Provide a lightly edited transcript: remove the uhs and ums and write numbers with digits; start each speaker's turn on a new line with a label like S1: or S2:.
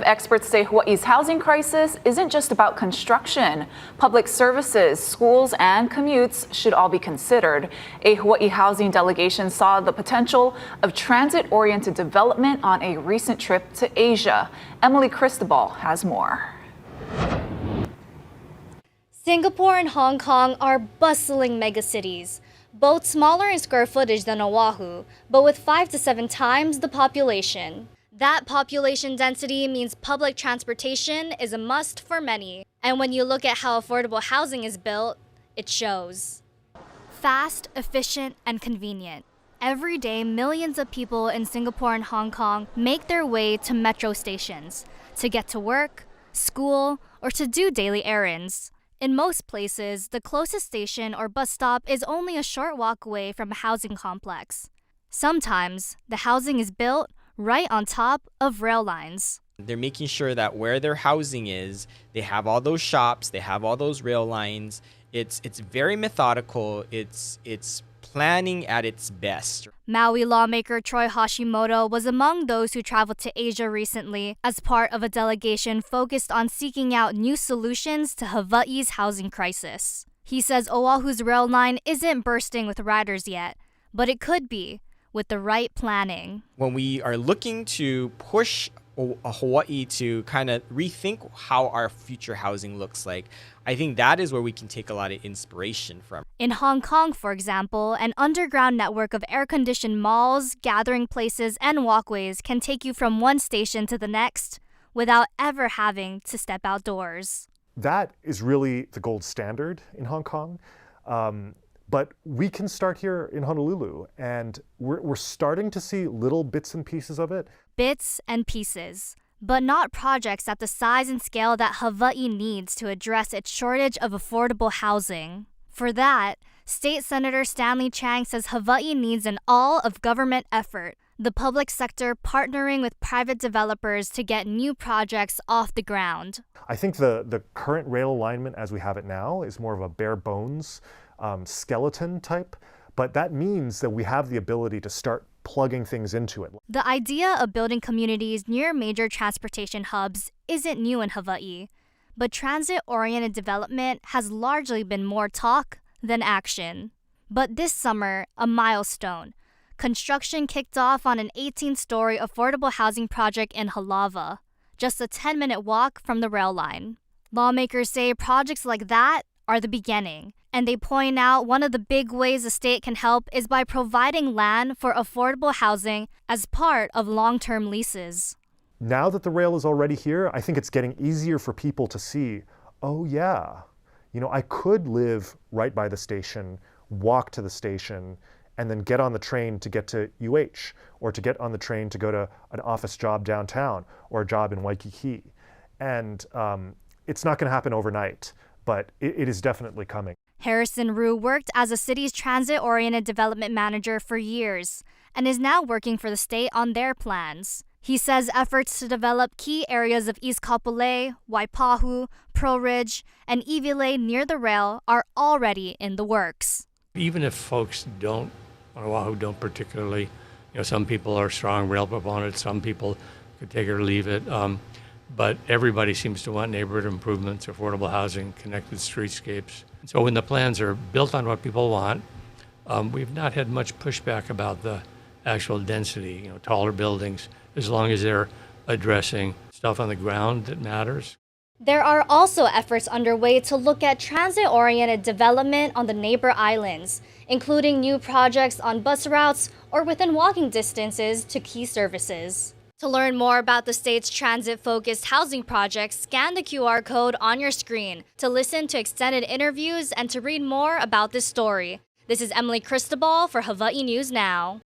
S1: experts say Hawaii's housing crisis isn't just about construction. Public services, schools, and commutes should all be considered. A Hawaii housing delegation saw the potential of transit-oriented development on a recent trip to Asia. Emily Cristobal has more.
S2: Singapore and Hong Kong are bustling megacities, both smaller in square footage than Oahu, but with 5 to 7 times the population. That population density means public transportation is a must for many. And when you look at how affordable housing is built, it shows. Fast, efficient, and convenient. Every day, millions of people in Singapore and Hong Kong make their way to metro stations to get to work, school, or to do daily errands. In most places, the closest station or bus stop is only a short walk away from a housing complex. Sometimes, the housing is built right on top of rail lines.
S3: They're making sure that where their housing is, they have all those shops, they have all those rail lines. It's very methodical. It's planning at its best.
S2: Maui lawmaker Troy Hashimoto was among those who traveled to Asia recently as part of a delegation focused on seeking out new solutions to Hawaii's housing crisis. He says Oahu's rail line isn't bursting with riders yet, but it could be with the right planning.
S3: When we are looking to push Hawaii to kind of rethink how our future housing looks like, I think that is where we can take a lot of inspiration from.
S2: In Hong Kong, for example, an underground network of air-conditioned malls, gathering places, and walkways can take you from one station to the next without ever having to step outdoors.
S4: That is really the gold standard in Hong Kong. But we can start here in Honolulu, and we're starting to see little bits and pieces of it.
S2: Bits and pieces, but not projects at the size and scale that Hawaii needs to address its shortage of affordable housing. For that, State Senator Stanley Chang says Hawaii needs an all-of-government effort, the public sector partnering with private developers to get new projects off the ground.
S4: I think the current rail alignment as we have it now is more of a bare bones skeleton type, but that means that we have the ability to start plugging things into it.
S2: The idea of building communities near major transportation hubs isn't new in Hawaii, but transit-oriented development has largely been more talk than action. But this summer, a milestone. Construction kicked off on an 18-story affordable housing project in Halawa, just a 10-minute walk from the rail line. Lawmakers say projects like that are the beginning, and they point out one of the big ways the state can help is by providing land for affordable housing as part of long-term leases.
S4: Now that the rail is already here, I think it's getting easier for people to see, oh yeah, I could live right by the station, walk to the station, and then get on the train to get to UH, or to get on the train to go to an office job downtown, or a job in Waikiki. And it's not going to happen overnight, but it is definitely coming.
S2: Harrison Rue worked as a city's transit-oriented development manager for years and is now working for the state on their plans. He says efforts to develop key areas of East Kapolei, Waipahu, Pearl Ridge, and Iwilei near the rail are already in the works.
S5: Even if folks on Oahu don't particularly, some people are strong rail proponents, some people could take it or leave it. But everybody seems to want neighborhood improvements, affordable housing, connected streetscapes. So when the plans are built on what people want, we've not had much pushback about the actual density, taller buildings, as long as they're addressing stuff on the ground that matters.
S2: There are also efforts underway to look at transit-oriented development on the neighbor islands, including new projects on bus routes or within walking distances to key services. To learn more about the state's transit-focused housing projects, scan the QR code on your screen to listen to extended interviews and to read more about this story. This is Emily Cristobal for Hawaii News Now.